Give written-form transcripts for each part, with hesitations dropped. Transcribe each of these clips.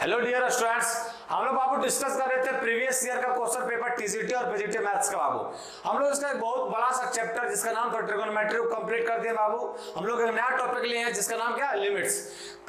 Hello dear students, हम लोग बाबू discuss कर रहे थे प्रीवियस ईयर का क्वेश्चन पेपर टीसीटी और पीजीटी मैथ्स का बाबू। हम लोग इसका एक बहुत बड़ा सा चैप्टर जिसका नाम था ट्रिगोनोमेट्री को कंप्लीट कर दिया बाबू। हम लोग एक नया टॉपिक लिए हैं जिसका नाम क्या है, लिमिट्स।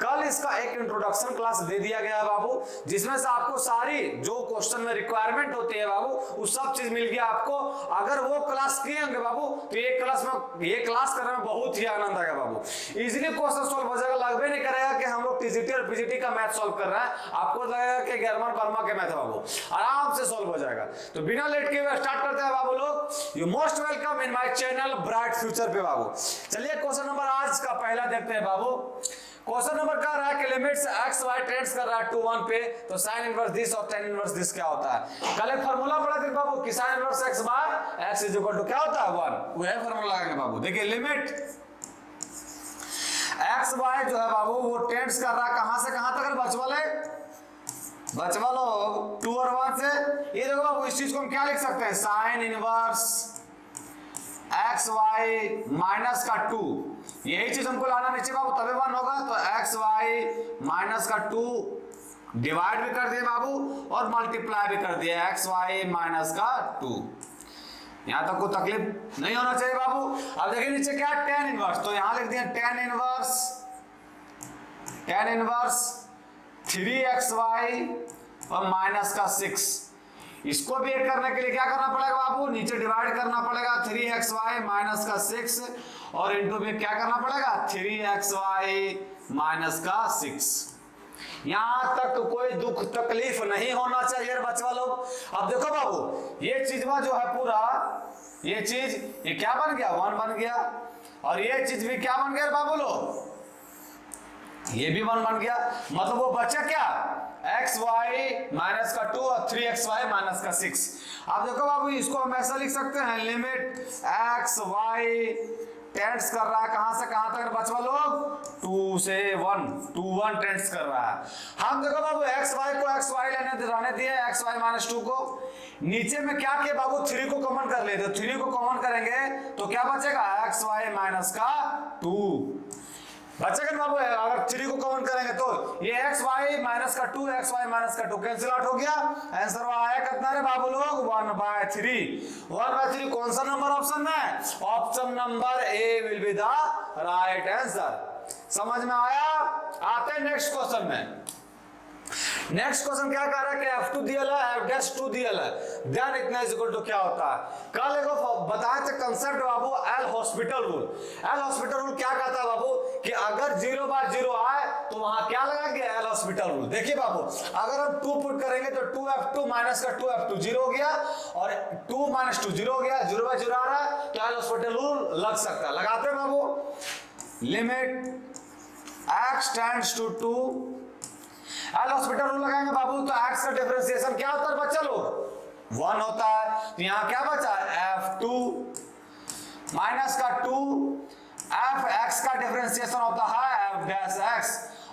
कल इसका एक इंट्रोडक्शन क्लास दे दिया गया है बाबू, जिसमें से आपको सारी जो क्वेश्चन में रिक्वायरमेंट होती है बाबू वो सब चीज मिल गया आपको। अगर वो क्लास किए होंगे बाबू तो ये क्लास करने में बहुत ही आनंद आएगा बाबू। इजीली क्वेश्चन सॉल्व हो जाएगा, लगभग नहीं करेगा कि हम लोग टीजीटी और पीजीटी का मैथ सॉल्व कर रहे हैं। आपको लगेगा कि गर्मन वर्मा के मैथ बाबू आराम से सॉल्व हो जाएगा। तो बिना लेट के हुए स्टार्ट करते हैं बाबू लोग। You most welcome in my channel bright future पे बाबू। चलिए क्वेश्चन नंबर आज का पहला देखते हैं बाबू। क्वेश्चन नंबर कह रहा है कि लिमिट्स x y टेंड्स कर रहा है टू 1 पे, तो sin इनवर्स दिस और tan इनवर्स दिस क्या होता है। कल एक फार्मूला पढ़ा थे बाबू कि sin inverse x by x is equal to क्या होता है 1। वह फार्मूला लगाएंगे बाबू। देखिए लिमिट x y जो है बाबू वो टेंड्स कर रहा है कहां से कहां तक, बचवा लो 2 और 1 से। ये देखो बाबू इस चीज को हम क्या लिख सकते हैं, sin inverse X Y minus का 2। यही चीज हमको लाना नीचे बाबू तभी 1 होगा। तो एक्स वाई माइनस का 2 डिवाइड भी कर दिए बाबू और मल्टीप्लाई भी कर दिया एक्स वाई माइनस का 2। यहां तक कोई तकलीफ नहीं होना चाहिए बाबू। अब देखिए नीचे क्या tan इनवर्स, तो यहां लिख दिया tan इनवर्स 3xy और माइनस का 6। इसको भी ऐड करने के लिए क्या करना पड़ेगा बाबू, नीचे डिवाइड करना पड़ेगा 3xy माइनस का 6 और इंटू में क्या करना पड़ेगा 3xy माइनस का 6। यहां तक कोई दुख तकलीफ नहीं होना चाहिए बच्चा लोग। अब देखो बाबू ये चीज जो है पूरा ये चीज ये क्या बन गया 1 बन गया और ये चीज भी क्या बन गया बाबू लोग, ये भी 1 बन गया। मतलब वो बचा क्या एक्स वाई माइनस का 2 और 3xy माइनस का 6। अब देखो बाबू इसको हम ऐसा लिख सकते हैं लिमिट एक्स वाई टेंड्स कर रहा है कहां से कहां तक बचवा लोग 2 से 1, 2 1 टेंड्स कर रहा है। हम देखो बाबू एक्स वाई को एक्स वाई रहने दिए एक्स वाई माइनस 2 को। नीचे में क्या किया बाबू 3 को कॉमन कर लेते, 3 को कॉमन करेंगे तो क्या बचेगा एक्स वाई माइनस का 2 बचेगा बाबू। अगर 3 को कॉमन करेंगे तो ये एक्स वाई माइनस का 2 एक्स वाई माइनस का 2 कैंसिल आउट हो गया। आंसर आया कितना रे बाबू लोग 1/3। 1/3 कौन सा नंबर ऑप्शन में, option number A will be the right answer. समझ में आया। आते हैं नेक्स्ट क्वेश्चन में। नेक्स्ट क्वेश्चन क्या कह रहा है कि f2 दिया है f'2 दिया है, देन इतना इज इक्वल टू क्या होता है। कल एगो बताए थे कंसेप्ट बाबू L hospital rule. L hospital rule क्या कहता है बाबू कि अगर 0/0 आए तो वहां क्या लगाएंगे एल हॉस्पिटल रूल। देखिए बाबू अगर हम 2 पुट करेंगे तो 2f2 माइनस का 2f2 0 हो गया और 2 माइनस 2 0 हो गया, 0/0 आ रहा है तो एल हॉस्पिटल रूल लग सकता है। लगाते हैं बाबू limit x tends to 2 L hospital rule लगाएंगे बाबू तो x का डिफरेंशिएशन क्या होता है बच्चा लोग 1 होता है। तो यहां क्या बचा f2 माइनस का 2 f(x) का डिफरेंशिएशन होता है f'(x)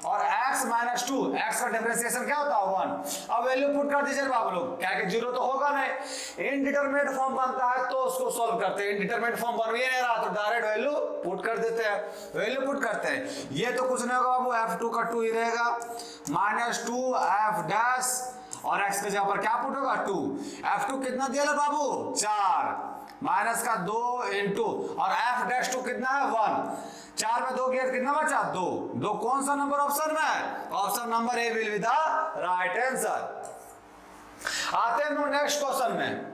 और x माइनस 2 x का डिफरेंशिएशन क्या होता है 1। अब वैल्यू पुट कर दीजिए बाबू लोग, क्या कि 0 तो होगा नहीं। इनडिटरमिनेट फॉर्म बनता है तो उसको सॉल्व करते हैं। इनडिटरमिनेट फॉर्म बन ही नहीं रहा तो डायरेक्ट वैल्यू पुट कर देते हैं, वैल्यू पुट करते हैं। ये तो कुछ नहीं होगा बाबू f2 का 2 ही रहेगा माइनस 2 f' और x के जगह पर क्या पुट होगा 2। f2 कितना दिया है बाबू 4 माइनस का 2 इंटू और f'2 कितना है 1। 4 में 2 गया कितना बचा 2 कौन सा नंबर ऑप्शन में, option number A will be the right answer. आते हैं नेक्स्ट क्वेश्चन में।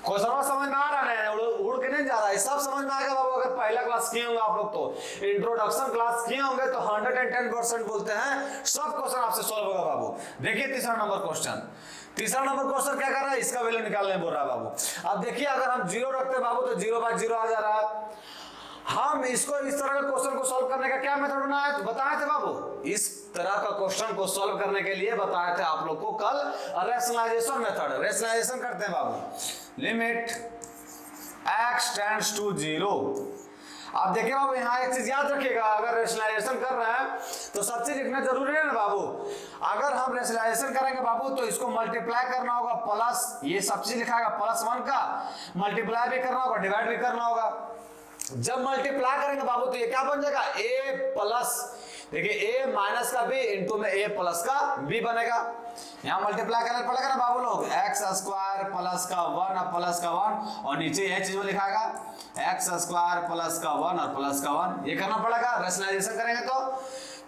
क्वेश्चन समझ में आ रहा है, उड़ के नहीं जा रहा है, सब समझ में आएगा बाबू। अगर पहला क्लास किए होंगे आप लोग तो इंट्रोडक्शन क्लास किए होंगे तो 110% बोलते हैं सब क्वेश्चन आपसे सॉल्व होगा बाबू। देखिए तीसरा नंबर क्वेश्चन क्या कर रहा है, इसका वैल्यू निकालने बोल रहा है बाबू। अब देखिए अगर हम 0 रखते हैं बाबू तो 0/0 आ जा रहा है। हम इसको इस तरह के क्वेश्चन को सॉल्व करने का क्या मेथड बनाया तो बताए थे बाबू। इस तरह का क्वेश्चन को सॉल्व करने के लिए बताए थे आप लोग को कल रेशनलाइजेशन मेथड। रेशनलाइजेशन करते हैं बाबू लिमिट x टेंड्स टू 0। अब देखिए बाबू यहाँ एक चीज याद रखिएगा, अगर रेशनलाइजेशन कर रहे हैं तो सब चीज लिखना जरूरी है ना बाबू। अगर हम रेशनलाइजेशन करेंगे बाबू तो इसको मल्टीप्लाई करना होगा प्लस, ये सब चीज लिखा है +1 का, मल्टीप्लाई भी करना होगा डिवाइड भी करना होगा। जब मल्टीप्लाई करेंगे बाबू तो ये क्या बन जाएगा a प्लस देखिए ए माइनस का बी इंटू में ए प्लस का बी बनेगा। यहाँ मल्टीप्लाई करना पड़ेगा ना बाबू लोग, एक्स स्क्वायर प्लस का 1 और प्लस का 1, और नीचे यह चीज में लिखाएगा एक्स स्क्वायर प्लस का 1 और प्लस का 1, ये करना पड़ेगा। रेशनलाइजेशन करेंगे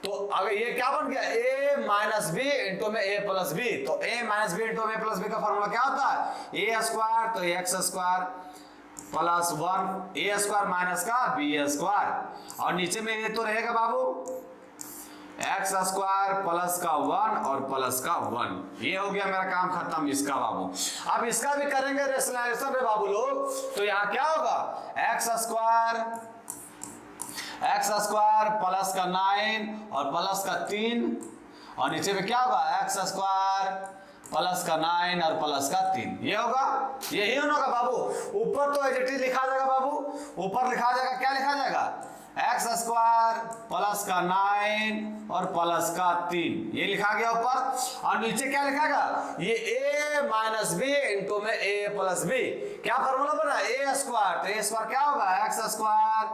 तो अगर ये क्या बन गया, a माइनस बी इंटू में a प्लस बी, तो a माइनस बी इंटू में a प्लस बी का फॉर्मूला क्या होता है, a स्क्वायर तो x square plus 1 a square minus का b स्क्वायर, और नीचे में ये तो रहेगा बाबू एक्स स्क्वायर प्लस का 1 और प्लस का 1। ये हो गया मेरा काम खत्म इसका बाबू। अब इसका भी करेंगे रेशनलाइजेशन रे बाबू लोग, तो यहाँ क्या होगा एक्स स्क्वायर प्लस का 9 और प्लस का 3, और नीचे में क्या होगा एक्स स्क्वायर प्लस का 9 और प्लस का 3, ये होगा, यही होगा बाबू। ऊपर तो एज इट इज लिखा जाएगा बाबू, ऊपर लिखा जाएगा, क्या लिखा जाएगा एक्स स्क्वायर प्लस का 9 और प्लस का 3, ये लिखा गया ऊपर। और नीचे क्या लिखागा, ये a माइनस बी इंटू में a प्लस बी, क्या फॉर्मूला बना a स्क्वायर, तो a स्क्वायर क्या होगा एक्स स्क्वायर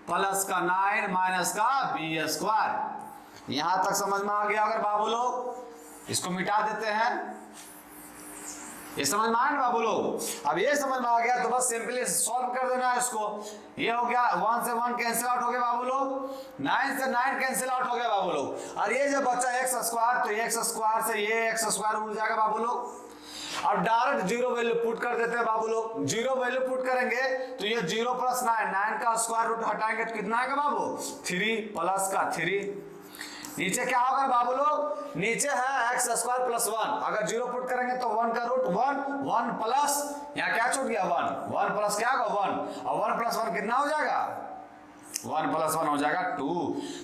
प्लस का 9 माइनस का b स्क्वायर। यहां तक समझ में आ गया अगर बाबू लोग, इसको मिटा देते हैं, ये समझ में आया ना बाबू लोग। अब ये समझ में आ गया तो बस सिंपली सॉल्व कर देना है इसको। ये हो गया 1 से 1 कैंसिल आउट हो गया बाबू लोग, 9 से 9 कैंसिल आउट हो गया बाबू लोग, और ये जब बचा एक्स स्क्वायर तो एक्स स्क्वायर से ये एक्स स्क्वायर उड़ जाएगा बाबू लोग। अब डायरेक्ट जीरो वैल्यू पुट कर देते हैं बाबू लोग, जीरो वैल्यू पुट करेंगे तो ये 0 प्लस 9 का स्क्वायर रूट हटाएंगे तो कितना आएगा बाबू 3 प्लस का 3। नीचे क्या होगा बाबू लोग, नीचे है एक्स स्क्वायर प्लस 1, अगर 0 पुट करेंगे तो 1 का रूट 1 प्लस, यहाँ क्या छूट गया 1 प्लस क्या होगा 1, और 1 प्लस 1 कितना हो जाएगा 1 प्लस 1 हो जाएगा 2,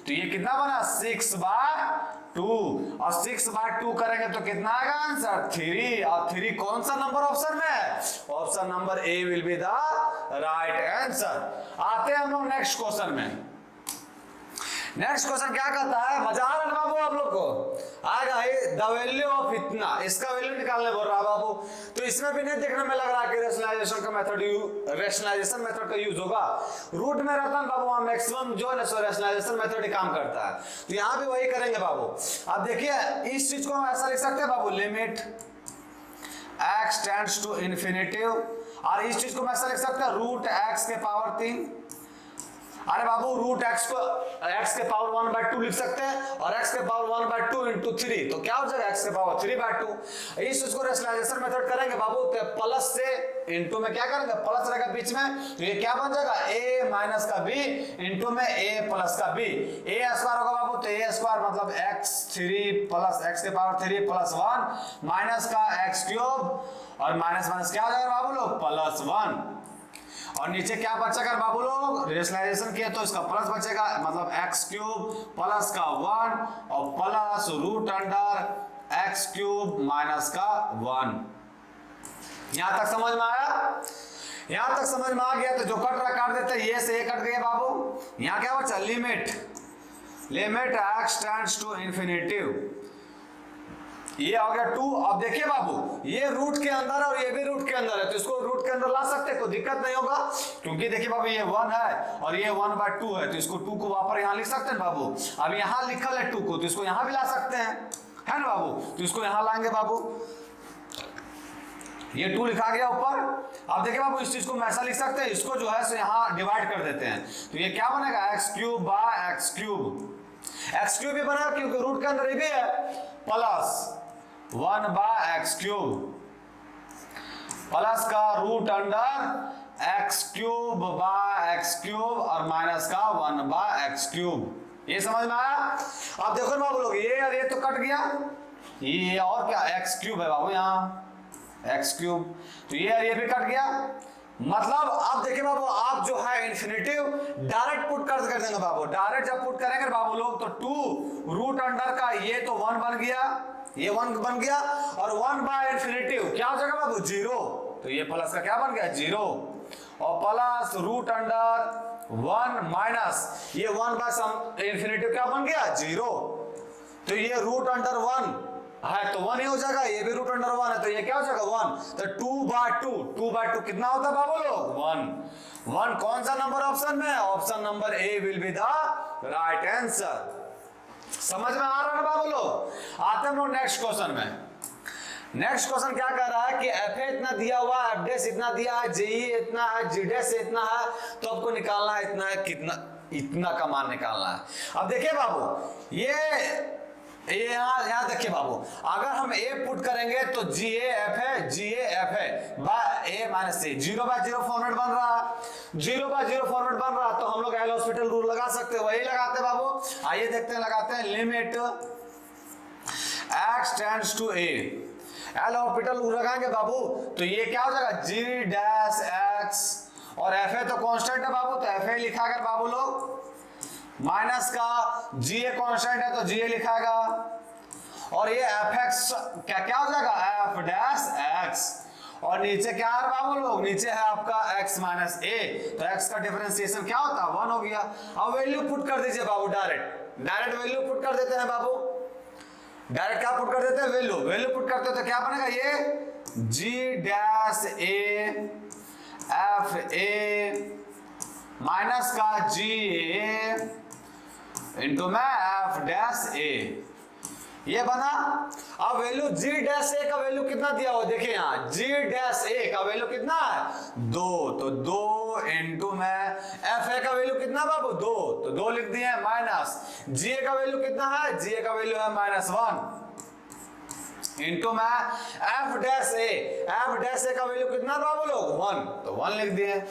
तो ये कितना बना 6/2, और 6/2 करेंगे तो कितना आएगा आंसर 3, और 3 कौन सा नंबर ऑप्शन में है, option number A will be the right answer. आते हैं हम लोग नेक्स्ट क्वेश्चन में। नेक्स्ट क्वेश्चन क्या कहता है, मजा आ रहा है बाबू आप लोग को, आएगा द वैल्यू ऑफ इतना, इसका वैल्यू निकालने बोल रहा बाबू। तो इसमें भी नहीं देखने में लग रहा कि रेशनलाइजेशन का मेथड का यूज होगा, रूट में रहता है बाबू, वहां मैक्सिमम जो है रेशनलाइजेशन मेथड ही काम करता है, तो यहाँ भी वही करेंगे बाबू। अब देखिए इस चीज को हम ऐसा लिख सकते हैं बाबू, limit x tends to infinity, और इस चीज को मैं ऐसा लिख सकता हूं रूट x के पावर 3। अरे बाबू रूट x को x के पावर 1/2 लिख सकते हैं, और x के पावर 1/2 इंटू 3, तो क्या हो जाएगा x के पावर 3/2। इस चीज को रेशनलाइजेशन मेथड करेंगे बाबू, तो प्लस से इंटू में क्या करेंगे, प्लस रहेगा बीच में, तो ये क्या बन जाएगा a माइनस का b इंटू में a प्लस का b, a स्क्वायर होगा बाबू, तो a स्क्वायर मतलब x3 प्लस x के पावर 3 प्लस 1 माइनस का x क्यूब, और माइनस माइनस क्या हो जाएगा बाबू लोग प्लस 1, और नीचे क्या बचेगा बाबू लोग, रेशनलाइजेशन किया तो इसका प्लस बचेगा, मतलब x क्यूब प्लस का 1 और plus root under x cube minus का 1। यहां तक समझ में आया, यहां तक समझ में आ गया तो जो कट रहा काट देते हैं, ये से ये कट गया बाबू। यहां क्या बचा, limit x tends to infinity, ये हो गया 2। अब देखिए बाबू ये रूट के अंदर है और ये भी रूट के अंदर है, तो इसको रूट के अंदर ला सकते हैं, कोई दिक्कत नहीं होगा, क्योंकि देखिए बाबू ये 1 है और ये 1/2 है, तो इसको 2 को वापस यहाँ लिख सकते हैं बाबू। अब यहाँ लिखल है 2 को, तो इसको यहाँ भी ला सकते हैं, है ना बाबू, तो इसको यहाँ लाएंगे बाबू, ये 2 लिखा गया ऊपर। अब देखिए बाबू इस चीज को हम ऐसा लिख सकते हैं, इसको जो है सो यहाँ डिवाइड कर देते हैं, तो ये क्या बनेगा x cube by x cube भी बना क्योंकि रूट के अंदर ये भी है, प्लस 1/x क्यूब प्लस का root under x cube by x cube और माइनस का 1/x क्यूब। ये समझ में आया। अब देखो ना बाबू लोग ये और ये तो कट गया, ये और क्या x क्यूब है बाबू, यहाँ x क्यूब, तो ये और ये भी कट गया, मतलब अब देखिए बाबू आप जो है इन्फिनिटिव डायरेक्ट पुट कर देंगे बाबू, डायरेक्ट जब पुट करेंगे बाबू लोग तो 2 रूट अंडर का ये तो 1 बन गया, ये 1 बन गया, और 1/इन्फिनिटिव क्या हो जाएगा बाबू 0, तो ये प्लस का क्या बन गया 0, और प्लस रूट अंडर 1 माइनस ये 1/इन्फिनिटिव क्या बन गया 0, तो ये रूट अंडर 1 है तो 1 ही हो जाएगा, ये भी रूट अंडर 1 है तो ये क्या हो जाएगा 1, तो 2/2 कितना होता है बाबू लोग 1 कौन सा नंबर ऑप्शन में है, option number A will be the right answer. समझ में आ रहा है बाबू लोग? आते हम लोग नेक्स्ट क्वेश्चन में। नेक्स्ट क्वेश्चन क्या कर रहा है कि एफ ए इतना दिया हुआ है, एफ डैश इतना दिया है, जे इतना है, जी डैश इतना है, तो आपको निकालना है इतना है, कितना, इतना का मान निकालना है। अब देखिए बाबू, ये यहाँ देखिए बाबू, अगर हम ए पुट करेंगे तो जी ए एफ है, जी ए एफ है बाय ए माइनस सी, 0/0 फॉर्मेट बन रहा है, 0/0 फॉर्मेट बन रहा है, तो हम लोग एल हॉस्पिटल रूल लगा सकते हैं, वही लगाते हैं बाबू। आइए देखते हैं, लगाते हैं limit x tends to A, L hospital rule लगाएंगे बाबू, तो ये क्या हो जाएगा जी डैश एक्स, और एफ ए तो कांस्टेंट है बाबू, तो एफ ए लिखा कर बाबू लोग, माइनस का जी ए कांस्टेंट है तो जी ए लिखाएगा, और ये एफ एक्स क्या क्या हो जाएगा एफ डैश एक्स, और नीचे क्या है बाबू लोग, नीचे है आपका x माइनस ए, तो x का डिफरेंशिएशन क्या होता है 1 हो गया। अब वैल्यू पुट कर दीजिए बाबू, डायरेक्ट वैल्यू पुट कर देते हैं बाबू, डायरेक्ट क्या पुट कर देते हैं वैल्यू पुट करते हैं, तो क्या बनेगा ये g dash a f a minus का जी ए इंटू में एफ डैश ए, ये बना। अब वैल्यू जी डैश ए का वैल्यू कितना दिया हो, देखिए यहाँ जी डैश ए का वैल्यू कितना है 2, तो 2 इंटू में एफ ए का वैल्यू कितना बाबू 2, तो 2 लिख दिए, माइनस जी ए का वैल्यू कितना है, जी ए का वैल्यू है -1 इंटू में एफ डैश ए का वैल्यू कितना बाबू लोग 1, तो 1 लिख दिए।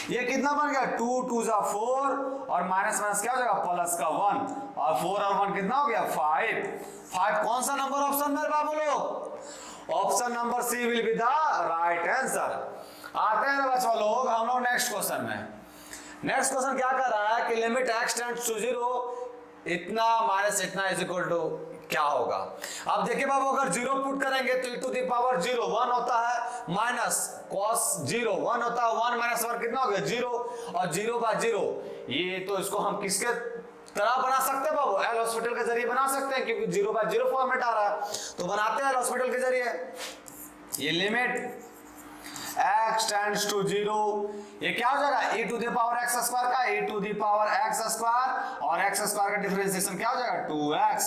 ये कितना बन गया 2 2 जा 4, और माइनस माइनस क्या हो जाएगा प्लस का 1, और 4 और 1 कितना हो गया 5 कौन सा नंबर ऑप्शन में बाबू लोग, option number C will be the right answer. आते हैं बच्चों लोग हम लोग नेक्स्ट क्वेश्चन में। नेक्स्ट क्वेश्चन क्या कर रहा है कि लिमिट x टेंड्स टू 0 इतना माइनस इतना इज इक्वल टू क्या होगा। अब देखिए बाबू, अगर 0 पुट करेंगे तो e टू द पावर 0 1 होता है, माइनस cos 0 1 होता है, 1 माइनस 1 कितना हो गया 0, और 0/0 ये तो इसको हम किसके तरह बना सकते हैं बाबू, एल हॉस्पिटल के जरिए बना सकते हैं, क्योंकि 0/0 फॉर्मेट आ रहा है, तो बनाते हैं एल हॉस्पिटल के जरिए। ये लिमिट x टेंड्स टू 0, ये क्या हो जाएगा e to the power x square का e to the power x square, और x स्क्वायर का डिफरेंशिएशन क्या हो जाएगा 2x,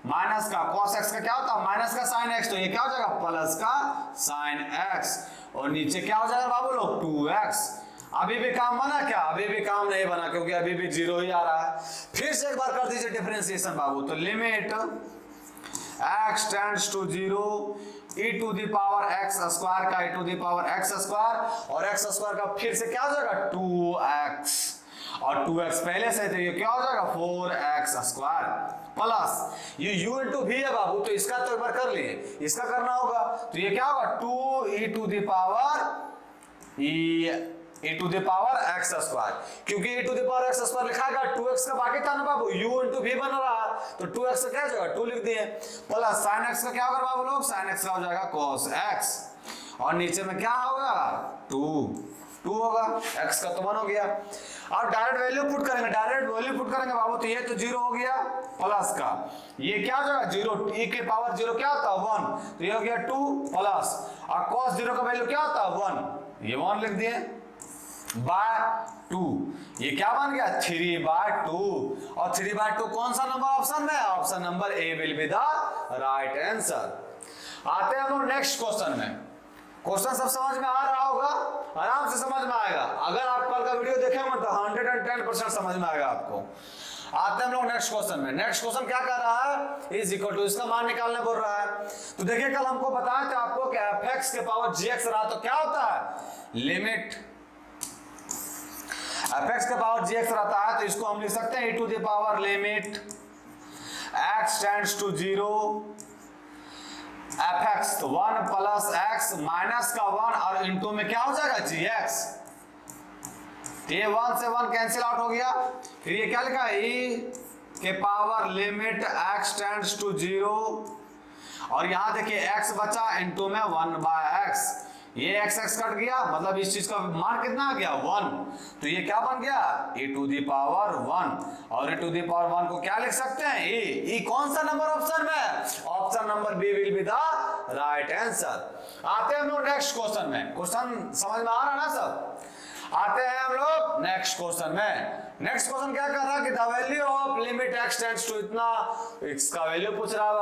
माइनस का cos x का क्या होता है माइनस का sin x, तो ये क्या हो जाएगा प्लस का sin x, और नीचे क्या हो जाएगा बाबू लोग 2x। अभी भी काम बना क्या, अभी भी काम नहीं बना, क्योंकि अभी भी 0 ही आ रहा है। फिर से एक बार कर दीजिए डिफरेंशिएशन बाबू, तो limit x tends to 0 e to the power x square का e to the power x square, और x स्क्वायर का फिर से क्या हो जाएगा 2x, और 2x पहले से तो ये क्या हो जाएगा 4x स्क्वायर, प्लस ये u इंटू v है बाबू, तो इसका तो एक बार कर लिए, इसका करना होगा, तो ये क्या होगा 2 to the power x square, क्योंकि e to the power x square लिखाएगा 2x का बाकी था ना बाबू, u इंटू v बन रहा, तो 2x का क्या हो जाएगा 2 लिख दिए, प्लस sin x का क्या होगा बाबू लोग, sin x का हो जाएगा cos x, और नीचे में क्या होगा 2 होगा, x का तो 1 हो गया। अब डायरेक्ट वैल्यू पुट करेंगे बाबू, तो ये तो 0 हो गया, प्लस का ये क्या हो जाएगा 0, e के पावर 0 क्या होता है 1, तो ये हो गया 2 प्लस, और cos 0 का वैल्यू क्या होता है 1, ये 1 लिख दिए बाय 2, ये क्या बन गया 3/2, और 3/2 कौन सा नंबर ऑप्शन में, option number A will be the right answer. आते हैं हम लोग नेक्स्ट क्वेश्चन में। क्वेश्चन सब समझ में आ रहा होगा, आराम से समझ में आएगा, अगर आप कल का वीडियो देखेंगे तो 110% समझ में आएगा आपको। आते हैं हम लोग नेक्स्ट क्वेश्चन में। नेक्स्ट क्वेश्चन क्या कर रहा है इज इक्वल टू, इसका मान निकालने बोल रहा है, तो देखिए कल हमको बताया था आपको कि fx के पावर gx रहा तो क्या होता है लिमिट fx के पावर gx रहता है, तो इसको हम लिख सकते हैं e to the power limit x tends to 0 fx, तो 1 प्लस x माइनस का 1, और इनटू में क्या हो जाएगा gx, ये 1 से 1 कैंसिल आउट हो गया। फिर ये क्या लिखा है e के power limit x tends to 0, और यहां देखिए x बचा इनटू में 1/x, ये x कट गया, मतलब इस चीज का मान कितना आ गया 1, तो ये क्या बन गया e टू द पावर 1, और e टू द पावर 1 को क्या लिख सकते हैं e कौन सा नंबर ऑप्शन में, option number B will be the right answer. आते हैं हम लोग नेक्स्ट क्वेश्चन में। क्वेश्चन समझ में आ रहा है ना सब। आते हैं हम लोग नेक्स्ट क्वेश्चन में। नेक्स्ट क्वेश्चन क्या कर रहा है कि the value of limit x tends to इतना, इसका वैल्यू पूछ रहा है।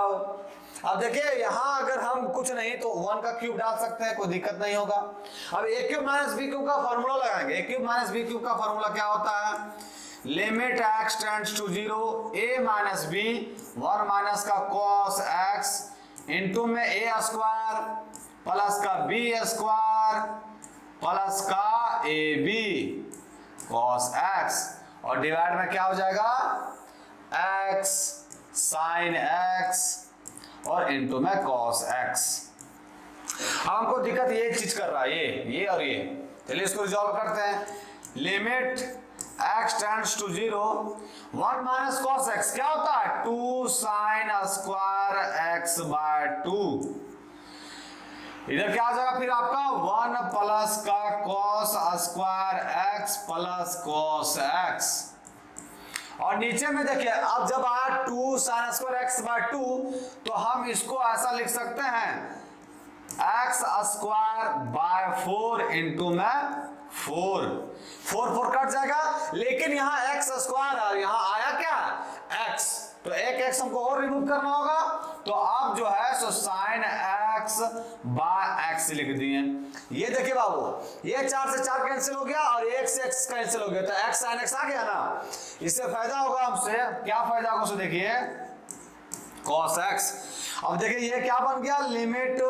अब देखिए यहाँ अगर हम कुछ नहीं तो 1 का क्यूब डाल सकते हैं, कोई दिक्कत नहीं होगा। अब a cube minus B cube का फॉर्मूला लगाएंगे। a cube minus B cube का फॉर्मूला क्या होता है? Limit x tends to 0 a minus B 1 minus का cos x इंटू में a स्क्वायर प्लस का b स्क्वायर प्लस का ab cos x और डिवाइड में क्या हो जाएगा? x sin x और इंटू में cos x। हमको दिक्कत ये चीज कर रहा है, ये और ये। चलिए इसको रिजॉल्व करते हैं। Limit x tends to 0 1 minus cos x क्या होता है? 2 sin स्क्वायर x बाय 2। इधर क्या आ जाएगा फिर आपका 1 प्लस का cos square x plus cos x और नीचे में देखिए अब जब आया 2 sin स्क्वायर x बाय 2 तो हम इसको ऐसा लिख सकते हैं x स्क्वायर बाय 4 इंटू में 4 कट जाएगा, लेकिन यहाँ x स्क्वायर और यहाँ आया क्या? x, तो एक x हमको और रिमूव करना होगा। तो अब जो है सो sin x बाय x लिख दिए। ये देखिए बाबू, ये 4 से 4 कैंसिल हो गया और 1 से x कैंसिल हो गया, तो x sin x आ गया ना। इससे फायदा होगा हमसे, क्या फायदा होगा? देखिए cos x। अब देखिए ये क्या बन गया? लिमिट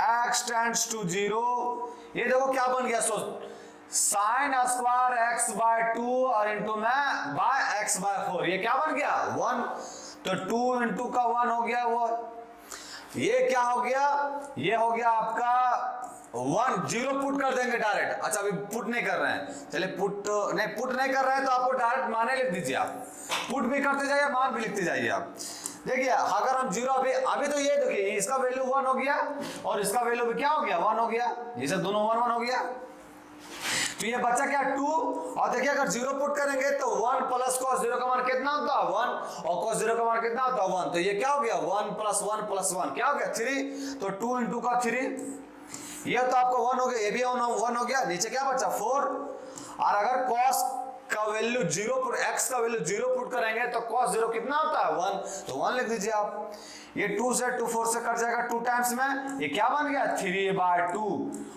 x टेंड्स टू 0, ये देखो क्या बन गया? सो sin स्क्वायर x बाय 2 और इंटू में बाय x बाय 4, ये क्या बन गया? 1, तो 2 इंटू का 1 हो गया वो। ये क्या हो गया? ये हो गया आपका 1, 0 पुट कर देंगे डायरेक्ट। अच्छा अभी पुट नहीं कर रहे हैं, चलिए पुट नहीं कर रहे हैं तो आपको डायरेक्ट माने लिख दीजिए। आप पुट भी करते जाइए, मान भी लिखते जाइए। आप देखिए अगर हम 0 अभी तो ये देखिए इसका वैल्यू 1 हो गया और इसका वैल्यू भी क्या हो गया? 1 हो गया। ये सब दोनों 1 1 हो गया, तो ये बचा क्या? 2। और देखिए अगर 0 पुट करेंगे तो 1 प्लस cos 0 का मान कितना होता है? 1 और cos 0 का मान कितना होता है? 1, तो ये क्या हो गया? 1 प्लस 1 प्लस 1 क्या हो गया? 3, तो 2 इंटू का 3, ये तो आपको 1 हो गया, ये भी 1 हो गया। नीचे क्या बचा? 4। और अगर cos का वैल्यू 0 पुट x का वैल्यू 0 पुट करेंगे तो cos 0 कितना होता है? 1, तो 1 लिख दीजिए आप। ये 2 से 2 4 से कट जाएगा 2 टाइम्स में, ये क्या बन गया? 3/2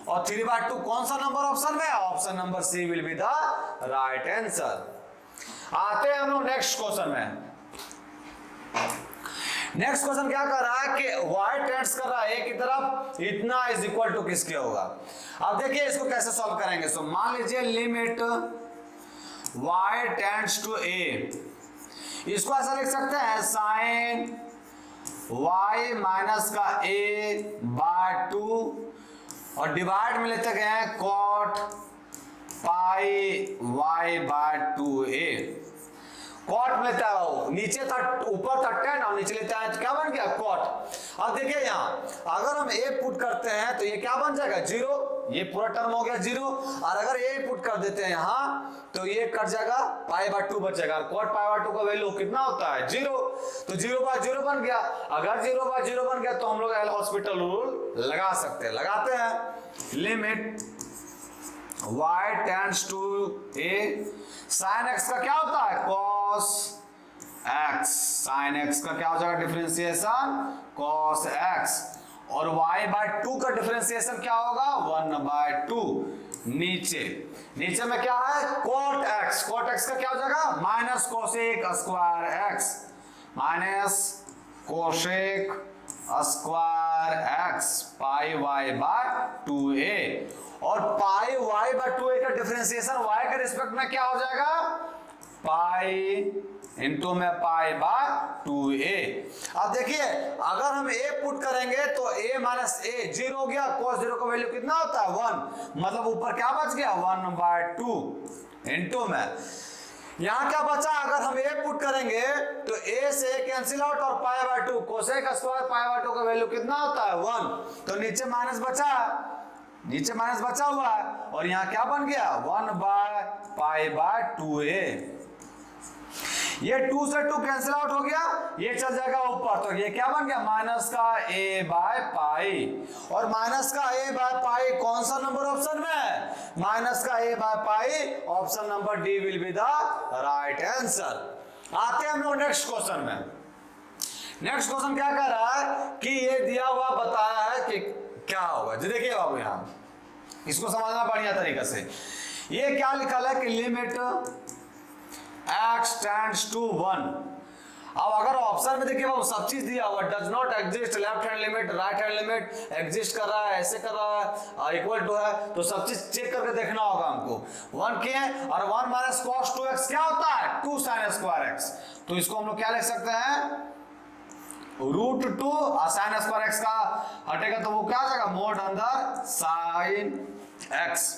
और 3/2 कौन सा नंबर ऑप्शन में? Option number C will be the right answer. आते हैं हम लोग नेक्स्ट क्वेश्चन में। नेक्स्ट क्वेश्चन क्या कर रहा है कि y टेंड्स कर रहा है a की तरफ, इतना इज इक्वल टू किसके होगा? अब देखिए इसको कैसे सॉल्व करेंगे। सो मान लीजिए limit y tends to a, इसको ऐसा लिख सकते हैं sin y माइनस का a बाय 2 और डिवाइड में लेते गए cot pi y by 2a। Cot में लेता है वो, नीचे था ऊपर था 10 और नीचे लेता है तो क्या बन गया? कॉट। अब देखिए यहाँ अगर हम a पुट करते हैं तो ये क्या बन जाएगा? 0, ये पूरा टर्म हो गया 0। और अगर a पुट कर देते हैं यहाँ तो ये कट जाएगा, π/2 बचेगा। कॉट π/2 का वैल्यू कितना होता है? 0, तो 0/0 बन गया। अगर 0/0 बन गया तो हम लोग एल हॉस्पिटल रूल लगा सकते हैं, लगाते हैं। Limit y tends to a, sin x का क्या होता है? cos x, sin x का क्या हो जाएगा? डिफरेंशिएशन cos x और y/2 का डिफरेंशिएशन क्या होगा? 1/2। नीचे में क्या है? cot x का क्या हो जाएगा? Minus cosec square x, minus cosec square x पाई y/2a और पाई y/2a का डिफरेंशिएशन y के रिस्पेक्ट में क्या हो जाएगा? पाई इंटू में π/2a। अब देखिए अगर हम a पुट करेंगे तो a माइनस a 0 हो गया, cos 0 का वैल्यू कितना होता है? 1, मतलब ऊपर क्या बच गया? 1/2 इंटू में यहाँ क्या बचा? अगर हम a पुट करेंगे तो a से a कैंसिल आउट और π/2 कोसेक स्क्वायर π/2 का वैल्यू कितना होता है? 1, तो नीचे माइनस बचा हुआ है और यहाँ क्या बन गया? 1/π/2a। ये 2 से 2 कैंसिल आउट हो गया, ये चल जाएगा ऊपर, तो ये क्या बन गया माइनस का a बाय पाई। और माइनस का a बाय पाई कौन सा नंबर ऑप्शन में है, माइनस का a by pi, option number D will be the right answer. आते हैं हम लोग नेक्स्ट क्वेश्चन में। नेक्स्ट क्वेश्चन क्या कह रहा है कि ये दिया हुआ बताया है कि क्या होगा। जी देखिए बाबू, यहां इसको समझना बढ़िया तरीके से। ये क्या लिखा है कि लिमिट x टेंड्स टू 1। अब अगर ऑप्शन में देखिए बाबू सब चीज दिया हुआ, does not exist, left hand limit, right hand limit, exist कर रहा है, ऐसे कर रहा है, इक्वल टू है, तो सब चीज चेक करके देखना होगा हमको। 1 के और 1 माइनस cos 2x क्या होता है 2 sin स्क्वायर x। तो इसको हम लोग क्या लिख सकते हैं रूट 2 साइन स्क्वायर x का हटेगा तो वो क्या आ जाएगा मोड अंदर साइन x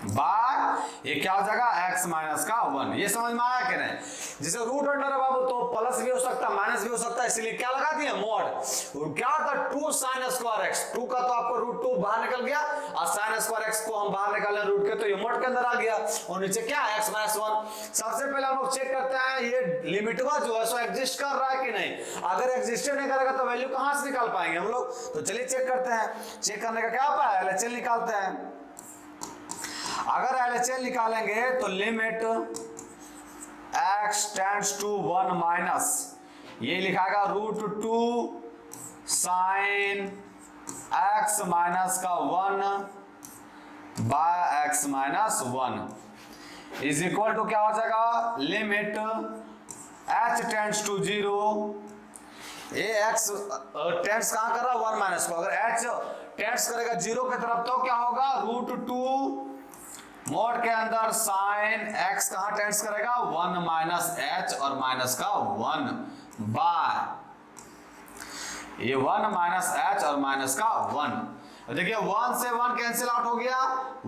बाय ये क्या हो जाएगा x माइनस का 1। ये समझ में आया कि नहीं। जैसे रूट अंडर है बाबू तो प्लस भी हो सकता है माइनस भी हो सकता है, इसलिए क्या लगा दिए मोड। क्या होता है 2 साइन स्क्वायर x, 2 का तो आपको रूट 2 बाहर निकल गया और साइन स्क्वायर x को हम बाहर निकाले रूट के, तो ये मोड के अंदर आ गया और नीचे क्या है x माइनस 1। सबसे पहले हम लोग चेक करते हैं ये लिमिटवा जो है सो एग्जिस्ट कर रहा है कि नहीं। अगर एग्जिस्ट नहीं करेगा तो वैल्यू कहां से निकाल पाएंगे हम लोग, तो चलिए चेक करते हैं। चेक करने का क्या उपाय है, LHL निकालते हैं। अगर LHL निकालेंगे तो limit x tends to 1 minus ये लिखाएगा रूट 2 साइन x माइनस का 1 by x minus 1 is equal to क्या हो जाएगा लिमिट h टेंड्स टू 0। ये x टेंड्स कहां कर रहा है 1 माइनस को, अगर h टेंड्स करेगा 0 की तरफ तो क्या होगा रूट 2 मोड के अंदर साइन x कहां टेंड्स करेगा 1 माइनस h और माइनस का 1 बाय ये 1 माइनस h और माइनस का 1। देखिए 1 से 1 कैंसिल आउट हो गया,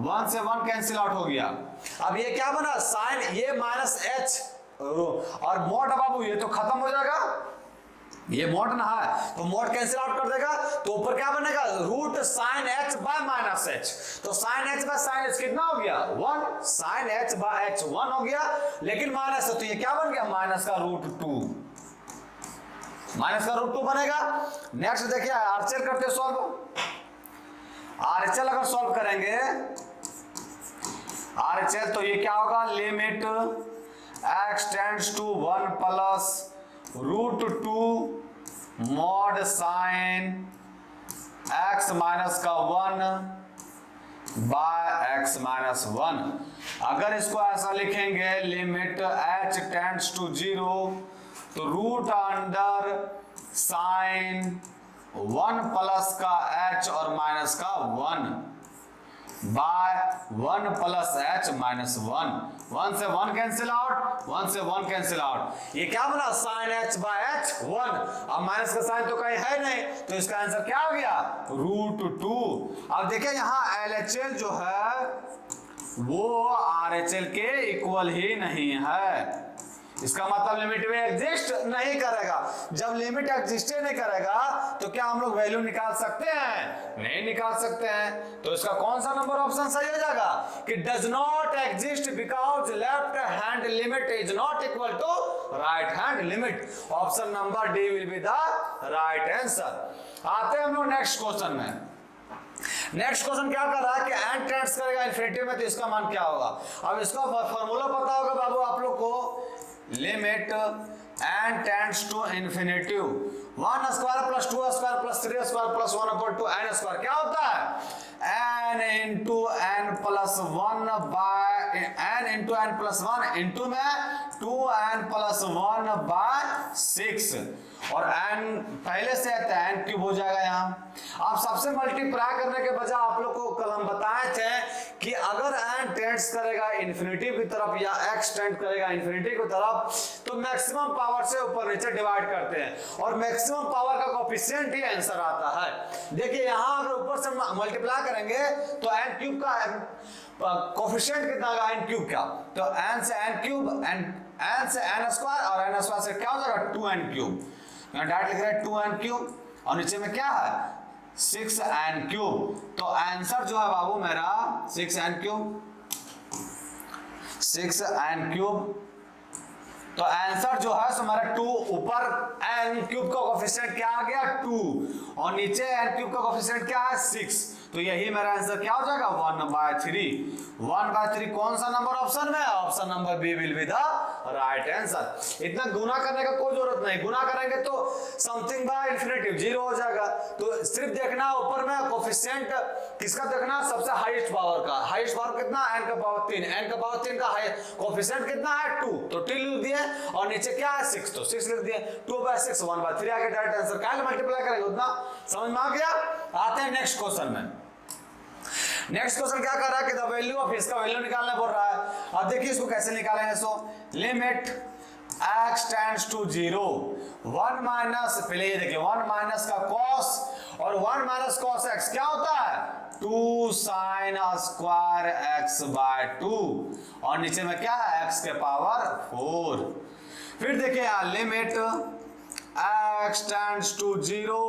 1 से 1 कैंसिल आउट हो गया। अब ये क्या बना साइन ये माइनस h और मोड बाबू ये तो खत्म हो जाएगा, ये मोड ना है तो मोड कैंसिल आउट कर देगा, तो ऊपर क्या बनेगा root sine h by minus h। तो sine h by sine h कितना हो गया 1, साइन h बाय h 1 हो गया, लेकिन माइनस है तो ये क्या बन गया माइनस का रूट 2, माइनस का रूट 2 बनेगा। नेक्स्ट देखिए RHL करते हैं सॉल्व। RHL अगर सॉल्व करेंगे RHL तो ये क्या होगा limit x tends to 1 plus root 2 mod sine x minus का 1 बाय x माइनस 1। अगर इसको ऐसा लिखेंगे लिमिट h टेंड्स टू 0 तो रूट अंडर साइन 1 प्लस का h और माइनस का 1 बाय 1 प्लस h माइनस 1। 1 से 1 कैंसिल आउट, 1 से 1 कैंसिल आउट, ये क्या बना साइन h बाय h 1। अब माइनस का साइन तो कहीं है नहीं तो इसका आंसर क्या हो गया रूट 2। अब देखिए यहाँ LHL जो है वो RHL के इक्वल ही नहीं है, इसका मतलब लिमिट में एग्जिस्ट नहीं करेगा। जब लिमिट एग्जिस्ट नहीं करेगा तो क्या हम लोग वैल्यू निकाल सकते हैं, नहीं निकाल सकते हैं। तो इसका कौन सा नंबर ऑप्शन सही हो जाएगा कि does not exist because left hand limit is not equal to right hand limit. Option number D will be the right answer. आते हैं हम लोग नेक्स्ट क्वेश्चन में। नेक्स्ट क्वेश्चन क्या कर रहा है कि एन टेंड्स करेगा इन्फिनिटी में तो इसका मान क्या होगा। अब इसका फॉर्मूला पता होगा बाबू आप लोग को, limit n tends to infinity 1 square plus 2 square plus 3 square plus 1 upon 2 n square क्या होता है n into n plus 1 by n into n plus 1 into में 2n प्लस 1 बाय 6 और n पहले से आता है n क्यूब हो जाएगा। यहाँ आप सबसे मल्टीप्लाई करने के बजाय आप लोग को कल हम बताए थे कि अगर n टेंड्स करेगा इन्फिनिटी की तरफ या x टेंड करेगा इन्फिनिटी की तरफ तो मैक्सिमम पावर से ऊपर नीचे डिवाइड करते हैं और मैक्सिमम पावर का कोएफिशिएंट ही आंसर आता है। देखिए यहाँ अगर ऊपर से मल्टीप्लाई करेंगे तो n क्यूब का कोएफिशिएंट कितना होगा n क्यूब का, तो n से n क्यूब n से n स्क्वायर और n स्क्वायर से क्या हो जाएगा 2n क्यूब। यहाँ डायरेक्ट लिख रहे हैं 2n क्यूब और नीचे में क्या है 6n क्यूब। तो आंसर जो है बाबू मेरा 6n क्यूब। 6 n cube. तो आंसर जो है हमारा 2, ऊपर n क्यूब का कोफिशिएंट क्या आ गया 2 और नीचे n क्यूब का कोफिशिएंट क्या है 6। तो यही मेरा आंसर क्या हो जाएगा 1/3। 1/3 कौन सा नंबर ऑप्शन में? Option number B will be the right answer. इतना गुना करने का कोई जरूरत नहीं, गुना करेंगे तो समथिंग बाय इंफिनिटिव 0 हो जाएगा। तो सिर्फ देखना ऊपर में कोफिशिएंट किसका देखना, सबसे हाईएस्ट पावर का। हाईएस्ट पावर कितना? n का पावर 3। n का पावर 3 का कोफिशिएंट कितना है 2, तो 2 लिख दिए और नीचे क्या है 6, तो 6 लिख दिए। 2/6 1/3 आ गया डायरेक्ट आंसर। क्या मल्टीप्लाई करेंगे उतना समझ में आ गया। आते हैं नेक्स्ट क्वेश्चन में। नेक्स्ट क्वेश्चन क्या कर रहा है कि द वैल्यू ऑफ, इसका वैल्यू निकालना बोल रहा है। अब देखिए इसको कैसे निकालेंगे। So limit x tends to 0 1 minus, पहले ये देखिए 1 माइनस का cos और 1 माइनस cos x क्या होता है 2 sin स्क्वायर x/2 और नीचे में क्या है x के पावर 4। फिर देखिए यहाँ लिमिट x टेंड्स टू 0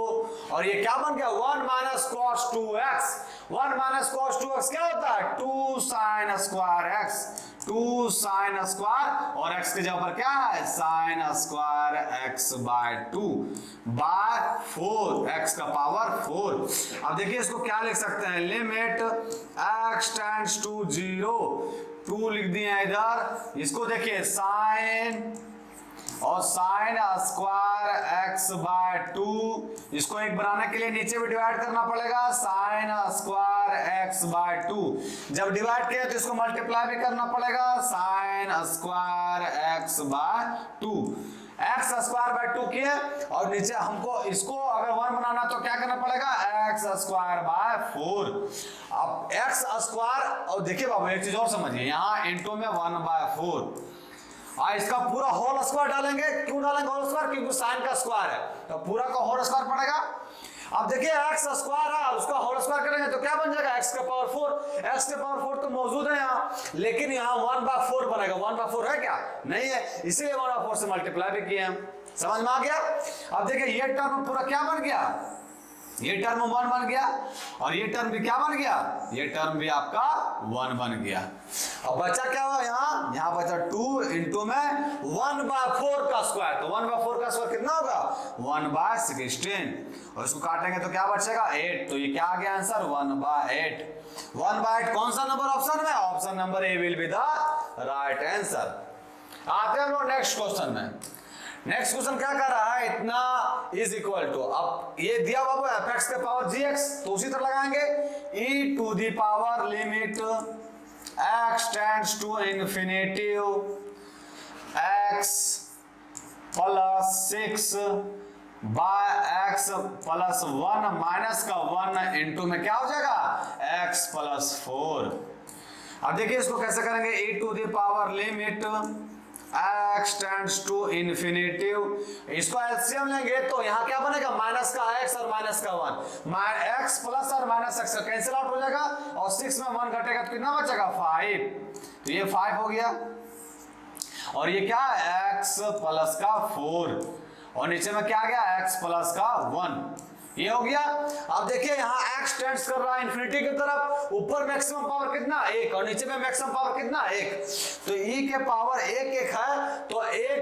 और ये क्या बन गया 1 minus cos 2x। 1 minus cos 2x क्या होता है 2 sin square x, 2 sin square और x के जगह पर क्या है sin square x/2 by 4, x का पावर 4। अब देखिए इसको क्या लिख सकते हैं लिमिट x टेंड्स टू 0, 2 लिख दिए इधर। इसको देखिए sin और sin स्क्वायर x/2, इसको एक बनाने के लिए नीचे भी डिवाइड करना पड़ेगा sin स्क्वायर x/2। जब डिवाइड किया तो इसको मल्टीप्लाई भी करना पड़ेगा sin square x/2। x square by 2 किए और नीचे हमको इसको अगर 1 बनाना तो क्या करना पड़ेगा x स्क्वायर बाय 4। अब x स्क्वायर, और देखिए बाबू एक चीज और समझिए, यहाँ इनटू में 1/4 इसका पूरा होल स्क्वायर डालेंगे। क्यों डालेंगे होल स्क्वायर? क्योंकि साइन का स्क्वायर है तो पूरा का होल स्क्वायर पड़ेगा। अब देखिए x स्क्वायर है उसका होल स्क्वायर करेंगे तो क्या बन जाएगा x का पावर 4। x के पावर 4 तो मौजूद है यहाँ, लेकिन यहाँ 1/4 बनेगा। 1/4 है क्या? नहीं है, इसीलिए 1/4 से मल्टीप्लाई भी किए हम। समझ में आ गया। अब देखिए ये टर्म पूरा क्या बन गया, ये टर्म 1 बन गया और ये टर्म भी क्या बन गया, ये टर्म भी आपका 1 बन गया। अब बचा क्या हुआ यहाँ बचा 2 इंटू में 1/4 का स्क्वायर। तो 1/4 का स्क्वायर कितना होगा 1/16 और इसको काटेंगे तो क्या बचेगा 8। तो ये क्या आ गया आंसर 1/8। 1/8 कौन सा नंबर ऑप्शन में? Option number A will be the right answer. आते हैं हम लोग नेक्स्ट क्वेश्चन में। नेक्स्ट क्वेश्चन क्या कर रहा है, इतना इज इक्वल टू, अब ये दिया बाबू fx के पावर gx, तो उसी तरह लगाएंगे e to the power limit x tends to infinitive x plus 6 by x plus 1 minus का 1 इंटू में क्या हो जाएगा x प्लस 4। अब देखिए इसको कैसे करेंगे e to the power limit x tends to infinitive, इसको एलसीएम लेंगे तो यहाँ क्या बनेगा माइनस का x और माइनस का 1, x प्लस और माइनस x कैंसिल आउट हो जाएगा और 6 में 1 घटेगा तो कितना बचेगा 5। तो ये 5 हो गया और ये क्या x प्लस का 4 और नीचे में क्या आ गया x प्लस का 1, ये हो गया। अब देखिए यहाँ x टेंड्स कर रहा है इंफिनिटी की तरफ, ऊपर मैक्सिमम पावर कितना 1 और नीचे में मैक्सिमम पावर कितना 1। तो e के पावर 1 है तो 1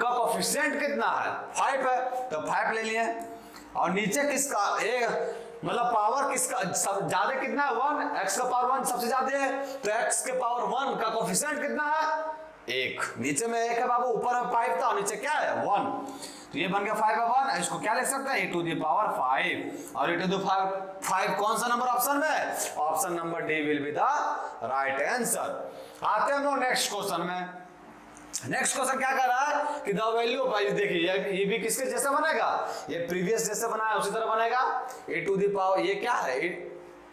का कोफिशिएंट कितना है 5 है, तो 5 ले लिए। और नीचे किसका मतलब पावर किसका ज्यादा कितना है 1, x का पावर 1 सबसे ज्यादा है तो x के पावर 1 का कोफिशिएंट कितना है 1। नीचे में 1 है बाबू, ऊपर में 5 था और नीचे क्या है 1, तो ये बन गया 5/1। इसको क्या लिख सकते हैं e टू दी पावर 5 और e टू दी 5 कौन सा नंबर ऑप्शन में? Option number D will be the right answer. आते हैं हम लोग नेक्स्ट क्वेश्चन में। नेक्स्ट क्वेश्चन क्या कर रहा है कि द वैल्यू ऑफ, देखिए ये भी किसके जैसा बनेगा, ये प्रीवियस जैसे बनाया उसी तरह बनेगा। e टू दी पावर ये क्या है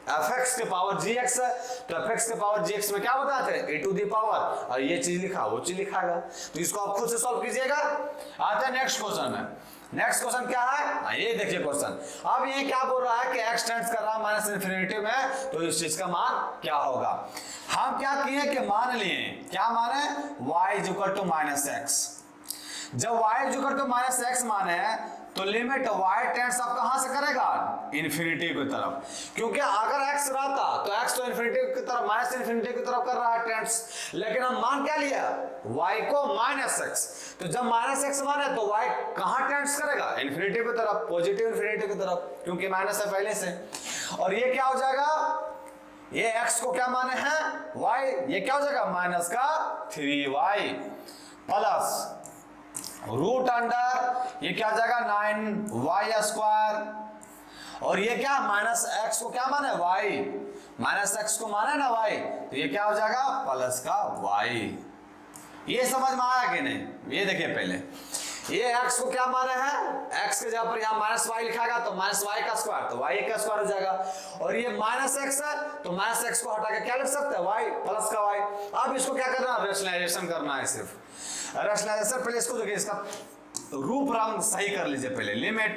fx के पावर gx है तो fx के पावर gx में क्या बताते हैं e टू दी पावर, और ये चीज लिखा वो चीज लिखागा, तो इसको आप खुद से सॉल्व कीजिएगा। आते हैं नेक्स्ट क्वेश्चन में। नेक्स्ट क्वेश्चन क्या है ये देखिए क्वेश्चन। अब ये क्या बोल रहा है कि x टेंड्स कर रहा है माइनस इन्फिनिटी में, तो इस चीज का मान क्या होगा। हम क्या किए कि मान लिए, क्या माने y is equal to -x। जब y जो करते माइनस एक्स माने तो लिमिट y टेंड्स आप कहां से करेगा इन्फिनिटी की तरफ, क्योंकि अगर x रहता तो x तो इन्फिनिटी की तरफ माइनस इन्फिनिटी की तरफ कर रहा है टेंड्स, लेकिन हम मान क्या लिया y को माइनस एक्स, तो जब माइनस एक्स माने तो y कहां टेंड्स करेगा इन्फिनिटी की तरफ, पॉजिटिव इन्फिनिटी की तरफ, क्योंकि माइनस है पहले से। और ये क्या हो जाएगा, ये x को क्या माने हैं y, ये क्या हो जाएगा माइनस का 3y प्लस रूट अंडर ये क्या हो जाएगा 9y स्क्वायर, और ये क्या माइनस x को क्या माने y, माइनस x को माने ना y, तो ये क्या हो जाएगा प्लस का y। ये समझ में आया कि नहीं? ये देखिए पहले ये x को क्या माने हैं, x के जगह पर यहाँ माइनस y लिखाएगा तो माइनस y का स्क्वायर, तो y का स्क्वायर हो जाएगा, और ये माइनस x है तो माइनस x को हटा के क्या लिख सकते हैं y प्लस का y। अब इसको क्या करना है, रेशनलाइजेशन करना है, सिर्फ रेशनलाइजेशन। पहले इसको देखिए, इसका रूप रंग सही कर लीजिए पहले, limit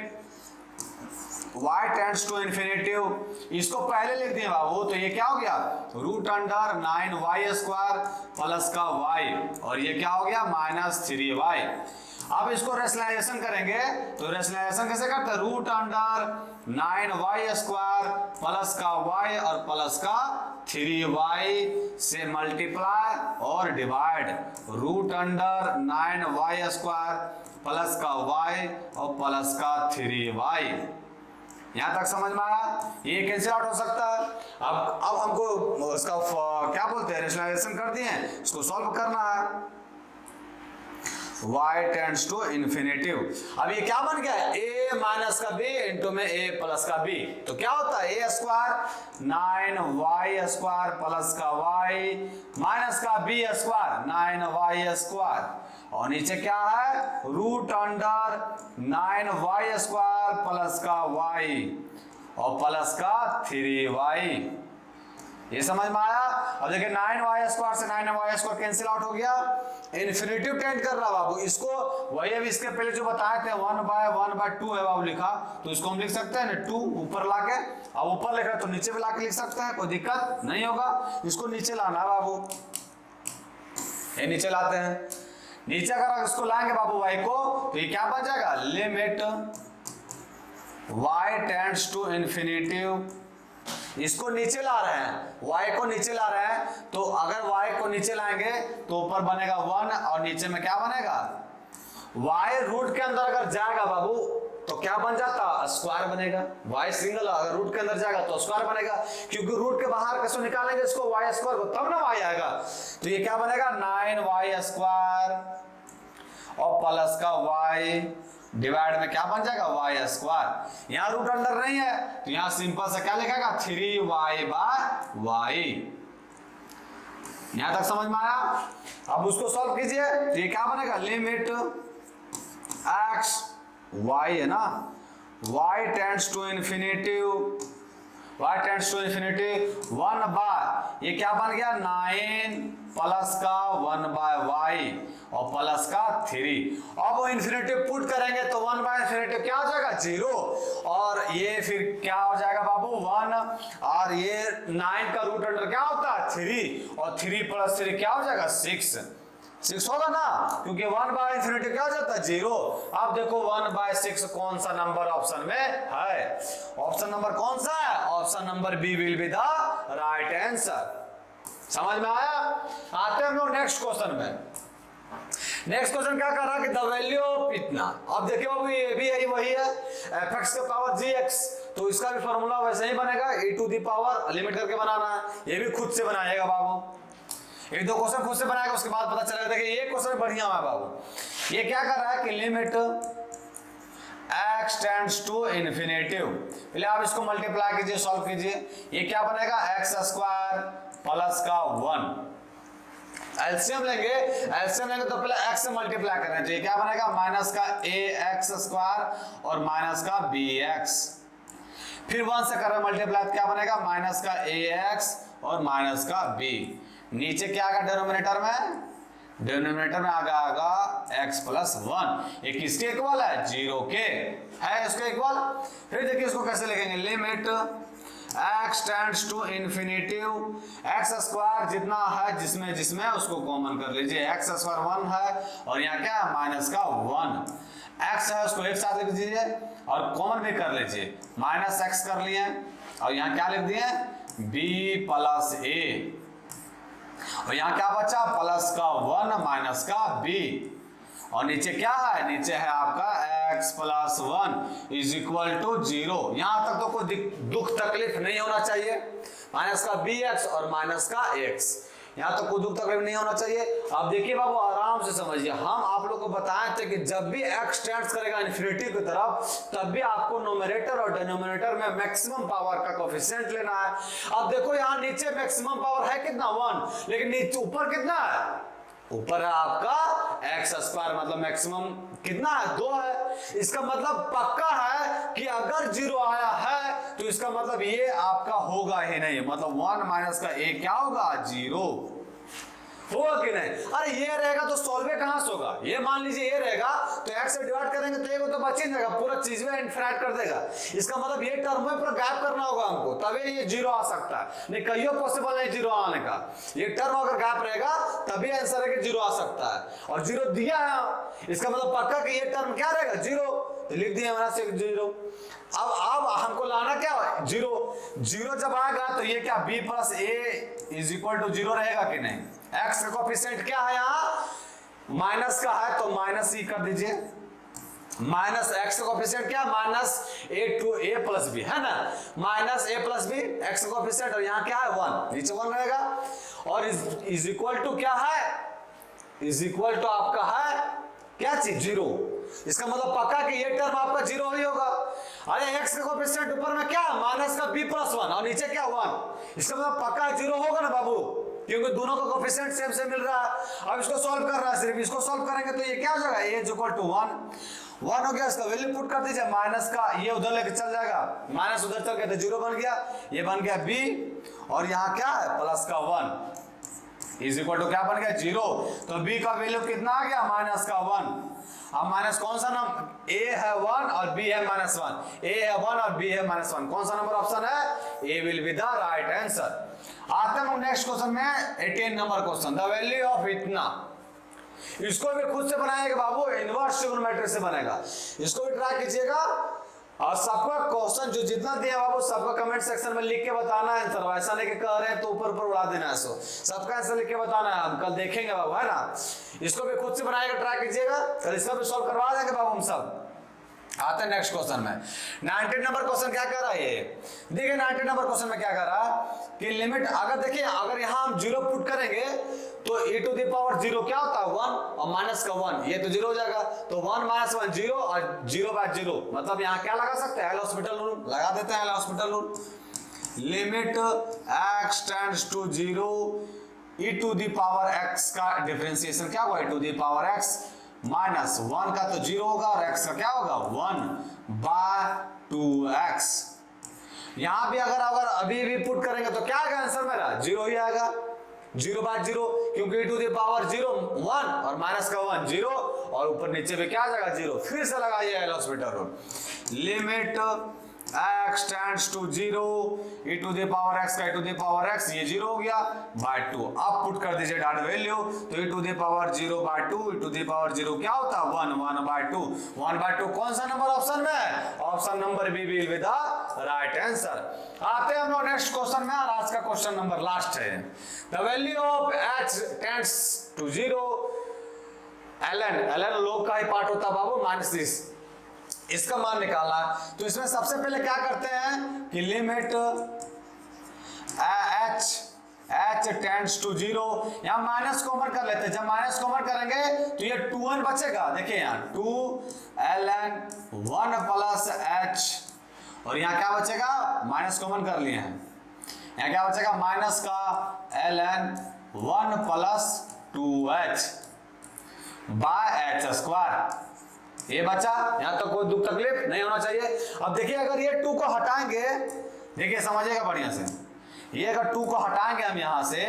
y tends to infinitive, इसको पहले लिख दिए बाबू, तो ये क्या हो गया root under 9y square plus का y, और ये क्या हो गया माइनस 3y। अब इसको रेशनलाइजेशन करेंगे तो रेशनलाइजेशन कैसे करते हैं, root under 9y square plus का y और प्लस का 3y से मल्टीप्लाई और divide, root under 9y square plus का y और प्लस का 3y। यहां तक समझ में आया? ये कैंसिल आउट हो सकता है। अब हमको इसका क्या बोलते हैं रेशनलाइजेशन कर दिए, इसको सॉल्व करना है। y टेंड्स टू इन्फिनिटिव, अब ये क्या बन गया a माइनस का b इंटू में a प्लस का b, तो क्या होता है a square 9y square plus का y माइनस का b स्क्वायर 9y स्क्वायर, और नीचे क्या है root under 9y square plus का y और प्लस का 3y। ये समझ में आया? अब देखिए 9y स्क्वायर से 9y स्क्वायर कैंसिल आउट हो गया, इन्फिनिटिव टेंड कर रहा बाबू, इसको वही अभी इसके पहले जो बताए थे 1/1/2 है बाबू लिखा, तो इसको हम लिख सकते हैं ना 2 ऊपर लाके, अब ऊपर लिख रहे तो नीचे भी लाके लिख सकते हैं, कोई दिक्कत नहीं होगा। इसको नीचे लाना है बाबू, ये नीचे लाते हैं, नीचे अगर इसको लाएंगे बाबू y को तो ये क्या बन जाएगा limit y tends to infinitive, इसको नीचे ला रहे हैं y को नीचे ला रहे हैं, तो अगर y को नीचे लाएंगे तो ऊपर बनेगा 1 और नीचे में क्या बनेगा y रूट के अंदर अगर जाएगा बाबू तो क्या बन जाता स्क्वायर बनेगा, y सिंगल अगर रूट के अंदर जाएगा तो स्क्वायर बनेगा, क्योंकि रूट के बाहर कैसे निकालेंगे इसको y स्क्वायर को, तब ना y आएगा, तो ये क्या बनेगा 9y स्क्वायर और प्लस का y डिवाइड में क्या बन जाएगा y स्क्वायर, यहाँ रूट अंडर नहीं है तो यहाँ सिंपल से क्या लिखेगा 3y/y। यहां तक समझ में आया? अब उसको सॉल्व कीजिए तो ये क्या बनेगा लिमिट x y है ना y tends to infinitive, y tends to infinity 1/, ये क्या बन गया 9 प्लस का 1/y और प्लस का 3, अब वो इन्फिनिटी पुट करेंगे तो 1/इन्फिनिटी क्या हो जाएगा 0, और ये फिर क्या हो जाएगा बाबू 1, और ये 9 का रूट अंडर क्या होता है 3, और 3 + 3 क्या हो जाएगा 6 होगा ना, क्योंकि 1/इन्फिनिटी क्या हो जाता है 0। अब देखो 1/6 कौन सा नंबर ऑप्शन में है, ऑप्शन नंबर कौन सा है, option number B will be the right answer. समझ में आया? आते हैं हम लोग नेक्स्ट क्वेश्चन में। नेक्स्ट क्वेश्चन क्या कर रहा है कि द वैल्यू ऑफ इतना, अब देखिए बाबू ये भी है वही है fx का पावर gx, तो इसका भी फॉर्मूला वैसे ही बनेगा e⁻ लिमिट करके बनाना है, ये भी खुद से बनाएगा बाबू, एक दो क्वेश्चन खुद से बनाएगा उसके बाद पता चलेगा। देखिए ये क्वेश्चन बढ़िया है बाबू, ये क्या कर रहा है कि limit x tends to infinitive, पहले आप इसको मल्टीप्लाई कीजिए सॉल्व कीजिए, ये क्या बनेगा x स्क्वायर प्लस का 1, एलसीएम लेंगे तो पहले x से मल्टीप्लाई करना चाहिए, क्या बनेगा माइनस का ax स्क्वायर और माइनस का bx, फिर 1 से कर रहे मल्टीप्लाई क्या बनेगा माइनस का ax और माइनस का b, नीचे क्या आएगा डिनोमिनेटर में आएगा x + 1, ये किसके इक्वल है 0 के है, इसके इक्वल। फिर देखिए इसको कैसे लिखेंगे limit x tends to infinitive, x square जितना है जिसमें जिसमें उसको कॉमन कर लीजिए, एक्स स्क्वायर 1 है और यहाँ क्या है माइनस का 1, x है उसको एक साथ लिख दीजिए और कॉमन भी कर लीजिए, माइनस x कर लिए और यहाँ क्या लिख दिए b प्लस a और यहाँ क्या बचा प्लस का 1 माइनस का b और नीचे क्या है, नीचे है आपका x plus 1 is equal to 0। यहां तक तो कोई दुख तकलीफ नहीं होना चाहिए, माइनस का bx और माइनस का x, यहाँ तो कोई दुख तकलीफ नहीं होना चाहिए। अब देखिए बाबू आराम से समझिए, हम आप लोग को बताए थे कि जब भी x टेंड्स करेगा इन्फिनिटी की तरफ तब भी आपको नोमिनेटर और डिनोमिनेटर में मैक्सिमम पावर का कोफिशिएंट लेना है। अब देखो यहाँ नीचे मैक्सिमम पावर है कितना 1, लेकिन नीचे ऊपर कितना है, ऊपर है आपका एक्स स्क्वायर, मतलब मैक्सिमम कितना है 2 है। इसका मतलब पक्का है कि अगर 0 आया है तो इसका मतलब ये आपका होगा ही नहीं, मतलब 1 माइनस का a क्या होगा 0 होगा कि नहीं। अरे ये रहेगा तो सॉल्व कहां से होगा, ये मान लीजिए ये रहेगा तो x से डिवाइड करेंगे तो ये तो बच ही जाएगा, पूरा चीज में इनफिनिट कर देगा। इसका मतलब ये टर्म में पूरा गायब करना होगा हमको, तभी ये 0 आ सकता है, नहीं कहियो पॉसिबल नहीं 0 आने का। ये टर्म अगर गायब रहेगा तभी आंसर है कि 0 आ सकता है और 0 दिया है, इसका मतलब पक्का कि ये टर्म क्या रहेगा 0, तो लिख दिया मैंने से 0। अब हमको लाना क्या 0 जब आएगा तो ये क्या b plus a is equal to 0 रहेगा कि नहीं। x का कोफिशिएंट क्या है यहाँ माइनस का है तो माइनस ही कर दीजिए, माइनस x का कोफिशिएंट क्या minus a two a plus b है ना, minus a plus b x का कोफिशिएंट और यहाँ क्या है 1, नीचे 1 रहेगा और इज इक्वल टू क्या है, इज इक्वल टू आपका है क्या चीज 0। इसका मतलब पक्का कि ये टर्म आपका 0 ही होगा। अरे x का कोफिशिएंट ऊपर में क्या माइनस का b प्लस 1 और नीचे क्या 1, इसका मतलब पक्का 0 होगा ना बाबू, क्योंकि दोनों का कोफिशिएंट सेम सेम मिल रहा है। अब इसको सॉल्व कर रहा है, सिर्फ इसको सॉल्व करेंगे तो ये क्या हो जाएगा a इज इक्वल टू 1 हो गया, इसका वैल्यू पुट कर दीजिए, माइनस का ये उधर लेके चल जाएगा, माइनस उधर चल गया तो 0 बन गया, ये बन गया b और यहाँ क्या है प्लस का 1 इज इक्वल टू क्या बन गया 0। तो b का वैल्यू कितना आ गया माइनस का 1। अब माइनस कौन सा नंबर, a है 1 और b है माइनस 1, a है 1 और b है माइनस 1, कौन सा नंबर ऑप्शन है, a will be the right answer. आते हैं नेक्स्ट क्वेश्चन में 18 number question, the value of इतना, इसको भी खुद से बनाएगा बाबू, इनवर्स ट्रिग्नोमेट्री से बनेगा, इसको भी ट्राई कीजिएगा और सबका क्वेश्चन जो जितना दिया बाबू सबका कमेंट सेक्शन में लिख के बताना है आंसर, ऐसा नहीं कि कह रहे हैं तो ऊपर ऊपर उड़ा देना है, सो सबका आंसर लिख के बताना है, हम कल देखेंगे बाबू है ना। इसको भी खुद से बनाएगा ट्राई कीजिएगा, कल इसका भी सॉल्व करवा देंगे बाबू हम सब। आते हैं नेक्स्ट क्वेश्चन में, 19 नंबर क्वेश्चन क्या कर रहा है ये, देखिए 19 नंबर क्वेश्चन में क्या कर रहा है कि लिमिट, अगर देखिए अगर यहाँ हम 0 पुट करेंगे तो e टू द पावर 0 क्या होता है 1 और माइनस का 1, ये तो 0 हो जाएगा, तो 1 माइनस 1 0 और 0 बाय 0, मतलब यहाँ क्या लगा सकते हैं एल हॉस्पिटल रूल लगा देते हैं, L hospital rule, limit x tends to 0 e to the power x का डिफरेंशिएशन क्या होगा e to the power x minus 1 का तो 0 होगा और x का क्या होगा 1 बाय 2x। यहां भी अगर अभी भी पुट करेंगे तो क्या आएगा आंसर मेरा 0 ही आएगा, 0 बाय 0, क्योंकि e टू द पावर 0 1 और माइनस का 1 0 और ऊपर नीचे भी क्या आ जाएगा 0। फिर से लगाइए L hospital rule, limit x tends to 0 e to the power x का e to the power x ये 0 हो गया बाय 2। अब पुट कर दीजिए डाटा वैल्यू, तो e to the power 0 by 2 e to the power 0 क्या होता है 1 बाय 2 1 बाय 2 कौन सा नंबर ऑप्शन में है, option number B will be the right answer. आते हैं हम लोग नेक्स्ट क्वेश्चन में और आज का क्वेश्चन नंबर लास्ट है, the value of h tends to 0 ln लोग का ही पार्ट होता है बाबू माइनस दिस, इसका मान निकालना है। तो इसमें सबसे पहले क्या करते हैं कि लिमिट h टेंड्स टू 0, यहाँ माइनस कॉमन कर लेते हैं, जब माइनस कॉमन करेंगे तो ये 2n बचेगा, देखिए यहाँ 2 ln 1 प्लस h और यहाँ क्या बचेगा माइनस कॉमन कर लिए हैं, यहाँ क्या बचेगा माइनस का ln 1 plus 2h by h square, ये बचा, यहां तक कोई दुख तकलीफ नहीं होना चाहिए। अब देखिए अगर ये 2 को हटाएंगे, देखिए समझिएगा बढ़िया से, ये अगर 2 को हटाएंगे हम यहां से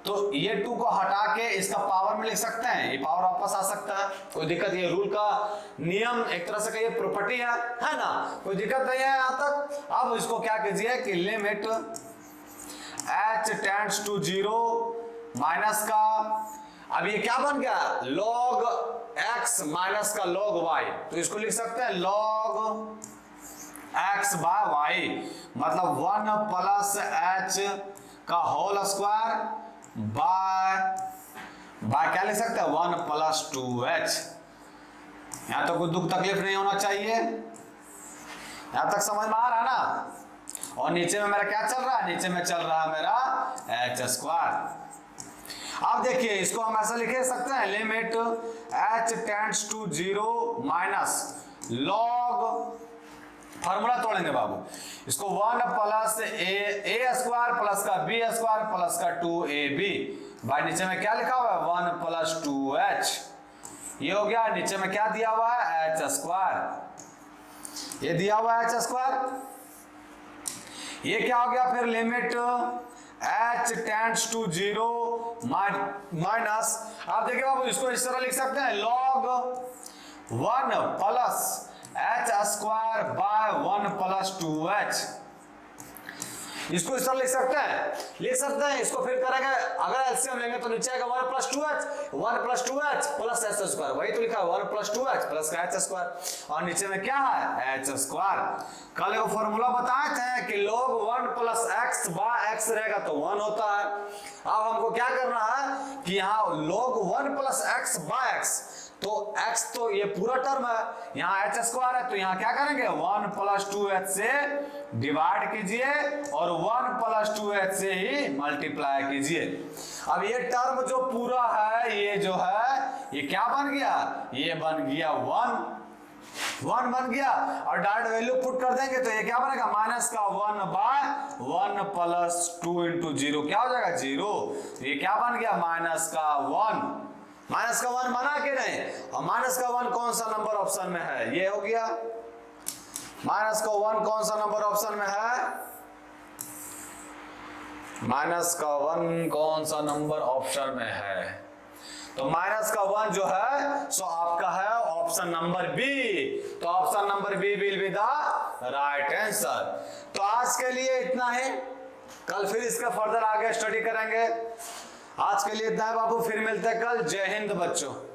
तो ये 2 को हटा के इसका पावर में लिख सकते हैं, ये पावर वापस आ सकता है, कोई दिक्कत, ये रूल का नियम एक तरह से कहिए प्रॉपर्टी है ना, कोई दिक्कत नहीं है यहां तक। अब इसको क्या कीजिए कि limit h tends to 0 minus का, अब ये क्या बन गया log x माइनस का log y, तो इसको लिख सकते हैं log x बाय y, मतलब 1 प्लस h का होल स्क्वायर बाय क्या लिख सकते हैं 1 प्लस 2h। यहां तो कोई दुख तकलीफ नहीं होना चाहिए, यहां तक समझ में आ रहा है ना। और नीचे में मेरा क्या चल रहा है, नीचे में चल रहा है मेरा h स्क्वायर। अब देखिए इसको हम ऐसा लिख सकते हैं limit h tends to 0 minus log, formula तोड़ेंगे बाबू, इसको 1 प्लस ए स्क्वायर प्लस का बी स्क्वायर प्लस का 2ab भाई नीचे में क्या लिखा हुआ है 1 प्लस 2h, ये हो गया। नीचे में क्या दिया हुआ है h स्क्वायर, ये दिया हुआ है h स्क्वायर, ये क्या हो गया फिर limit h tends to 0 minus, आप देखिए बाबू इसको इस तरह लिख सकते हैं log 1 plus h square by 1 plus 2h, इसको इस तरह लिख सकते हैं, इसको फिर करेंगे अगर एलसीएम लेंगे तो नीचे आएगा 1 plus 2h plus h square, वही तो लिखा है 1 प्लस 2h प्लस का h स्क्वायर, और नीचे में क्या है h स्क्वायर। कल एक फॉर्मूला बताए थे कि log 1 plus x by x रहेगा तो 1 होता है। अब हमको क्या करना है कि यहाँ log 1 plus x by x, तो x तो ये पूरा टर्म है, यहाँ h स्क्वायर है, तो यहाँ क्या करेंगे 1 प्लस 2h से डिवाइड कीजिए और 1 प्लस 2h से ही मल्टीप्लाई कीजिए। अब ये टर्म जो पूरा है ये जो है ये क्या बन गया, ये बन गया 1 बन गया, और डायरेक्ट वैल्यू पुट कर देंगे तो ये क्या बनेगा माइनस का 1 बाय 1 प्लस 2 इंटू 0 क्या हो जाएगा 0, तो ये क्या बन गया माइनस का 1, माइनस का 1 बना के नहीं, और माइनस का 1 कौन सा नंबर ऑप्शन में है, ये हो गया माइनस का 1 कौन सा नंबर ऑप्शन में है, माइनस का 1 कौन सा नंबर ऑप्शन में है, तो माइनस का 1 जो है सो आपका है ऑप्शन नंबर बी, तो option number B will be the right answer. तो आज के लिए इतना ही, कल फिर इसका फर्दर आगे स्टडी करेंगे। आज के लिए इतना है बाबू, फिर मिलते हैं कल। जय हिंद बच्चों।